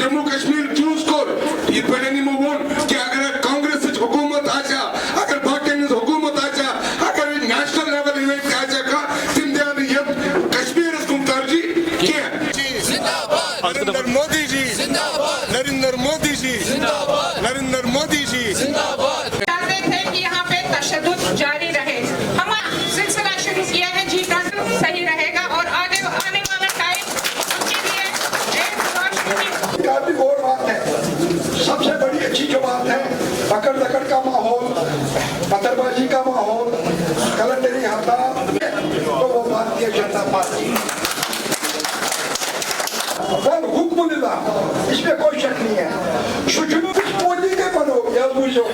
Jammu Kashmir choose कर ये पहले मोन कि अगर कांग्रेस हुकूमत आचा अगर बाकी हुकूमत आचा अगर नेशनल लेवल इवेंट आचा का तिम दियान ये कश्मीर को तरजीह किया। नरेंद्र मोदी जी जिंदाबाद, नरेंद्र मोदी जी जिंदाबाद, नरेंद्र मोदी जी जिंदाबाद। चाहते थे कि यहाँ पे तशद्दुद जारी रहे। हमारा सिलसिला शुरू किया है G20 सही रहेगा और आगे आने वाला टाइम उनके लिए एक रोशनी। काफी और बात है, सबसे बड़ी अच्छी जो बात है पकड़ दकड़ का माहौल, पत्थरबाजी का माहौल, कलंदरी हड़ताल, तो वो भारतीय जनता पार्टी हुक्मुल्लाह, इसमें कोई शक नहीं है। सुचुनु मोदी के बनो या बुझो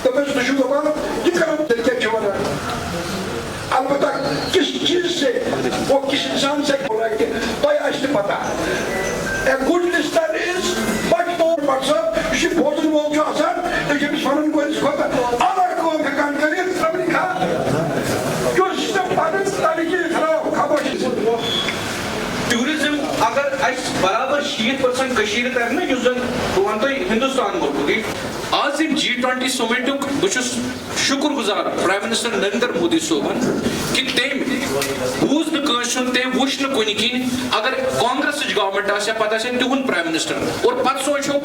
तो मैं सुचु दबाना ये करो दिलके छोड़। अलबत्ता किस चीज से वो किस इंसान से बोला कि तो ऐसे पता a good listener is much more person she bozen wo jo asan to je sonan ko is khota ala ko kan kare sabni kha jo system padan tariqe khara khabosh tourism अगर बराबर 60% कशीर करना तो हिंदुस्तान मुल्क आज G20 summit बहुत शुक्रगुजार prime minister Narendra Modi Soban कि तम बूज वुच कुन किन अगर कांग्रेस गवर्नमेंट पता तिहुन प्राइम मिनिस्टर और पत सोचो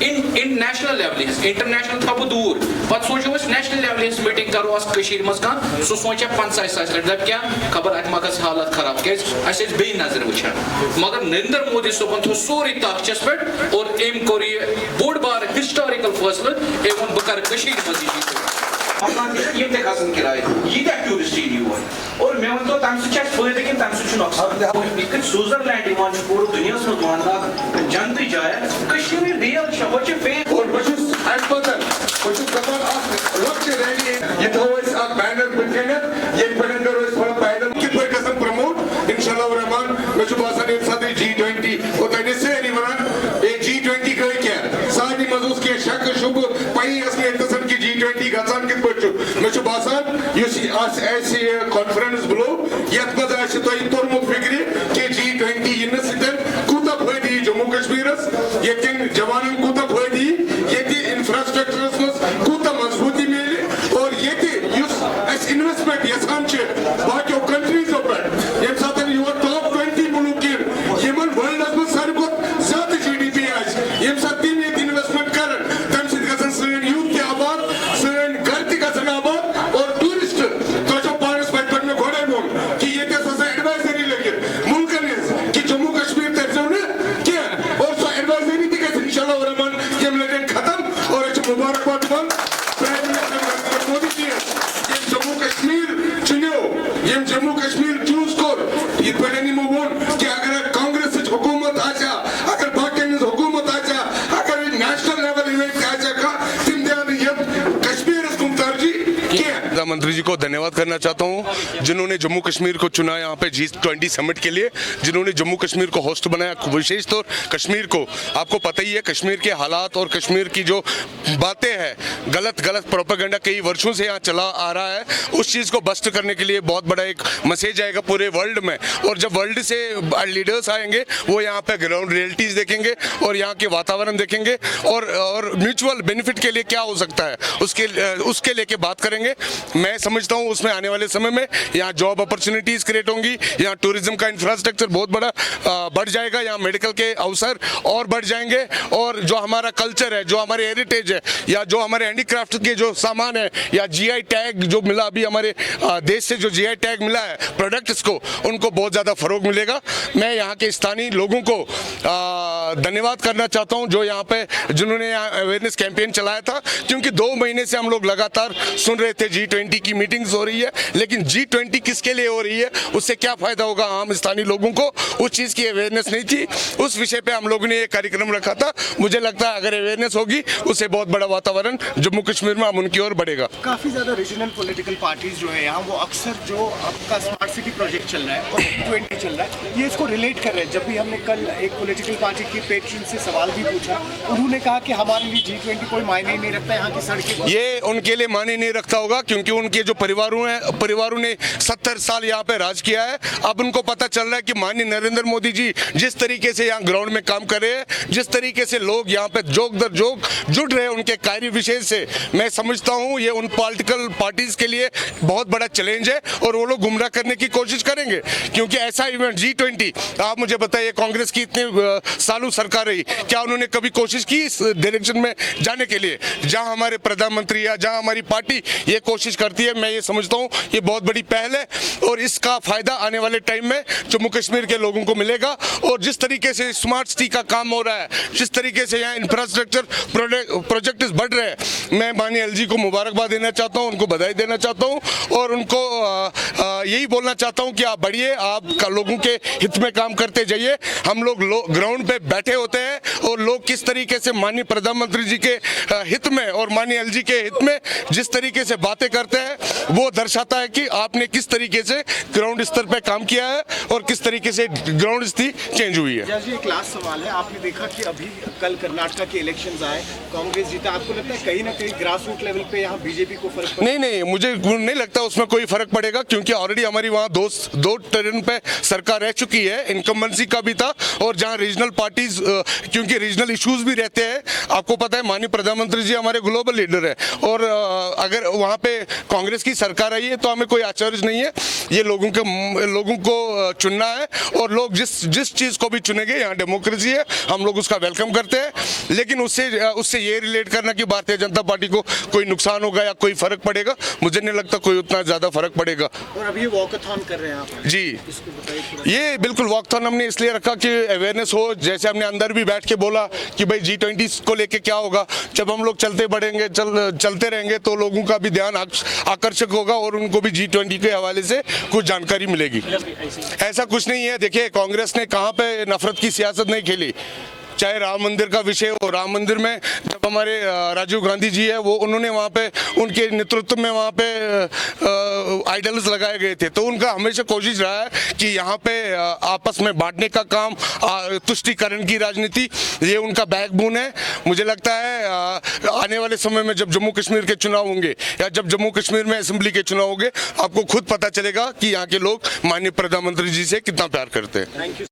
इन नेशनल लेवल इंटरनेशनल थो दूर पत सोचो नेशनल लेवल मीटिंग करो मज सह सोचा 50,000 दप क्या खबर अत मा हालत खराब क्या बे नजर वुचान मगर नरेंद्र मोदी सोबन थो सोरे ताकचस पे और एम कोर ये बोड़ बार हिस्टोरिकल फैसला एवं बह कर मज ये खसन किराए यीत टूरिस्ट और मे वो तम फायदे कि तम नुकसान स्विट्जरलैंड पूरे दुनिया मज माना जनत जाय रियल बैनर प्रमोट इंशाल्लाह रहमान मैं G20 और सारी वन G20 गई क्या सारी मजूस के शक शुभ पई की G20 गसान कित पटु मैं बासान ऐसी कॉन्फ्रेंस ब्लो यत मज तोरमुत फिक्री कि G20 इन कूत फायदे जम्मू कश्मीर यन जवान कूत फायदे ये इंफ्रास्ट्रक्चर मज कूत मजबूती मिले और ये इन्वेस्टमेंट यसान बाकी कंट्रीजों पे ये टॉप 20 मुल्क वर्ल्ड में सारे ज्यादा GDP ये इन्वेस्टमेंट कर तम सन यूथ ते आबाद सन घर तन आबाद और टूरिस्ट तो पानस पे में घोड़े मोन कि ये एडवाइजरी लगे मुल्कन कि जम्मू कश्मीर तरजो न क्या और सो एडवाइजरी ती इंशाल्लाह रहमान ये लगे खत्म और मुबारकबाद प्राइम मिनिस्टर नरेंद्र मोदी जी ये जम्मू कश्मीर चुनो ये जम्मू कश्मीर चूज कर ये पहले मोन कि अगर कांग्रेस हुकूमत आचा अगर बाकी हुकूमत आचा अगर नेशनल लेवल इवेंट आचा का तिम दियान ये कश्मीर को तरजीह किया। प्रधानमंत्री जी को धन्यवाद करना चाहता हूं जिन्होंने जम्मू कश्मीर को चुना यहाँ पे G20 समिट के लिए, जिन्होंने जम्मू कश्मीर को होस्ट बनाया, विशेष तौर कश्मीर को। आपको पता ही है कश्मीर के हालात और कश्मीर की जो बातें हैं, गलत प्रोपेगेंडा कई वर्षों से यहाँ चला आ रहा है, उस चीज़ को बस्ट करने के लिए बहुत बड़ा एक मैसेज आएगा पूरे वर्ल्ड में। और जब वर्ल्ड से लीडर्स आएंगे वो यहाँ पे ग्राउंड रियलिटीज देखेंगे और यहाँ के वातावरण देखेंगे और म्यूचुअल बेनिफिट के लिए क्या हो सकता है उसके लेके बात करेंगे। मैं समझता हूँ उसमें आने वाले समय में यहाँ जॉब अपॉर्चुनिटीज क्रिएट होंगी, यहाँ टूरिज्म का इंफ्रास्ट्रक्चर बहुत बड़ा बढ़ जाएगा, यहाँ मेडिकल के अवसर और बढ़ जाएंगे और जो हमारा कल्चर है, जो हमारे हेरिटेज है या जो हमारे हैंडीक्राफ्ट के जो सामान है या GI टैग जो मिला अभी हमारे देश से जो GI टैग मिला है प्रोडक्ट्स को, उनको बहुत ज़्यादा फरोग मिलेगा। मैं यहाँ के स्थानीय लोगों को धन्यवाद करना चाहता हूँ जो यहाँ पे जिन्होंने यहाँ अवेयरनेस कैंपेन चलाया था, क्योंकि 2 महीने से हम लोग लगातार सुन रहे थे G20 की मीटिंग्स हो रही है, लेकिन G20 किसके लिए हो रही है, उससे क्या फायदा होगा आम स्थानीय लोगों को, उस चीज़ की अवेयरनेस नहीं थी। उस विषय पे हम लोगों ने ये कार्यक्रम रखा था। मुझे लगता है अगर अवेयरनेस होगी उससे बहुत बड़ा वातावरण जम्मू कश्मीर में अमन की ओर बढ़ेगा। काफ़ी ज़्यादा रीजनल पॉलिटिकल पार्टीज जो है यहाँ वो अक्सर जो आपका स्मार्ट सिटी प्रोजेक्ट चल रहा है और G20 चल रहा है ये इसको रिलेट कर रहे हैं। जब भी हमने कल एक पॉलिटिकल पार्टी की पेट्रन से सवाल भी पूछा, उन्होंने कहा कि हमारे लिए G20 कोई मायने नहीं रखता, यहाँ की सड़कें। ये उनके लिए मायने नहीं रखता होगा क्योंकि उनकी के जो परिवारों ने 70 साल यहाँ पे राज किया है, अब उनको पता चल रहा है कि माननीय नरेंद्र मोदी जी जिस तरीके से यहाँ ग्राउंड में काम कर रहे हैं, जिस तरीके से लोग यहाँ पे जोग दर जोग जुड़ रहे हैं उनके कार्य विशेष से, मैं समझता हूँ ये उन पॉलिटिकल पार्टीज के लिए बहुत बड़ा चैलेंज है और वो लोग गुमराह करने की कोशिश करेंगे। क्योंकि ऐसा इवेंट G20, आप मुझे बताइए, कांग्रेस की इतने सालों सरकार रही, क्या उन्होंने कभी कोशिश की इस डायरेक्शन में जाने के लिए? जहां हमारे प्रधानमंत्री या जहां हमारी पार्टी ये कोशिश करती है, मैं ये समझता हूँ ये बहुत बड़ी पहल है और इसका फायदा आने वाले टाइम में जम्मू कश्मीर के लोगों को मिलेगा। और जिस तरीके से स्मार्ट सिटी का काम हो रहा है, जिस तरीके से यहाँ इंफ्रास्ट्रक्चर प्रोजेक्ट बढ़ रहे हैं, मैं माननीय एलजी को मुबारकबाद देना चाहता हूँ, उनको बधाई देना चाहता हूँ और उनको यही बोलना चाहता हूँ कि आप बढ़िए, आप लोगों के हित में काम करते जाइए। हम लोग ग्राउंड पे बैठे होते हैं और लोग किस तरीके से माननीय प्रधानमंत्री जी के हित में और माननीय एलजी के हित में जिस तरीके से बातें करते हैं, वो दर्शाता है कि आपने किस तरीके से ग्राउंड स्तर पे काम किया है और किस तरीके से ग्राउंड स्थिति चेंज हुई है। जी, एक लास्ट सवाल है, आपने देखा कि अभी कल कर्नाटक के इलेक्शंस आए, कांग्रेस जीता, आपको लगता है कहीं ना कहीं ग्रास रूट लेवल पे यहाँ बीजेपी को फर्क पड़ेगा? नहीं, मुझे नहीं लगता उसमें कोई फर्क पड़ेगा, क्योंकि ऑलरेडी हमारी वहाँ दो टर्न पे सरकार रह चुकी है, इनकम्बेंसी का भी था और जहाँ रीजनल पार्टीज, क्योंकि रीजनल इश्यूज भी रहते हैं, आपको पता है माननीय प्रधानमंत्री जी हमारे ग्लोबल लीडर है और अगर वहाँ पे कांग्रेस की सरकार आई है तो हमें कोई आश्चर्य नहीं है। ये लोगों को चुनना है और लोग जिस चीज़ को भी चुनेंगे, यहाँ डेमोक्रेसी है, हम लोग उसका वेलकम करते हैं। लेकिन उससे ये रिलेट करना कि भारतीय जनता पार्टी को कोई नुकसान होगा या कोई फर्क पड़ेगा, मुझे नहीं लगता कोई उतना ज़्यादा फर्क पड़ेगा। और अभी वॉकथॉन कर रहे हैं आप? जी, ये बिल्कुल वॉकथॉन हमने इसलिए रखा कि अवेयरनेस हो। जैसे हमने अंदर भी बैठ के बोला कि भाई G20 को लेके क्या होगा, जब हम लोग चलते रहेंगे तो लोगों का भी ध्यान आकर्षक होगा और उनको भी G20 के हवाले से कुछ जानकारी मिलेगी। ऐसा कुछ नहीं है, देखिए कांग्रेस ने कहाँ पे नफरत की सियासत नहीं खेली, चाहे राम मंदिर का विषय हो। राम मंदिर में जब हमारे राजीव गांधी जी है, वो उन्होंने वहाँ पे उनके नेतृत्व में वहाँ पे आइडल्स लगाए गए थे, तो उनका हमेशा कोशिश रहा है कि यहाँ पे आपस में बांटने का काम, तुष्टीकरण की राजनीति, ये उनका बैकबोन है। मुझे लगता है आने वाले समय में जब जम्मू कश्मीर के चुनाव होंगे या जब जम्मू कश्मीर में असेंबली के चुनाव होंगे, आपको खुद पता चलेगा कि यहाँ के लोग माननीय प्रधानमंत्री जी से कितना प्यार करते हैं। Thank you.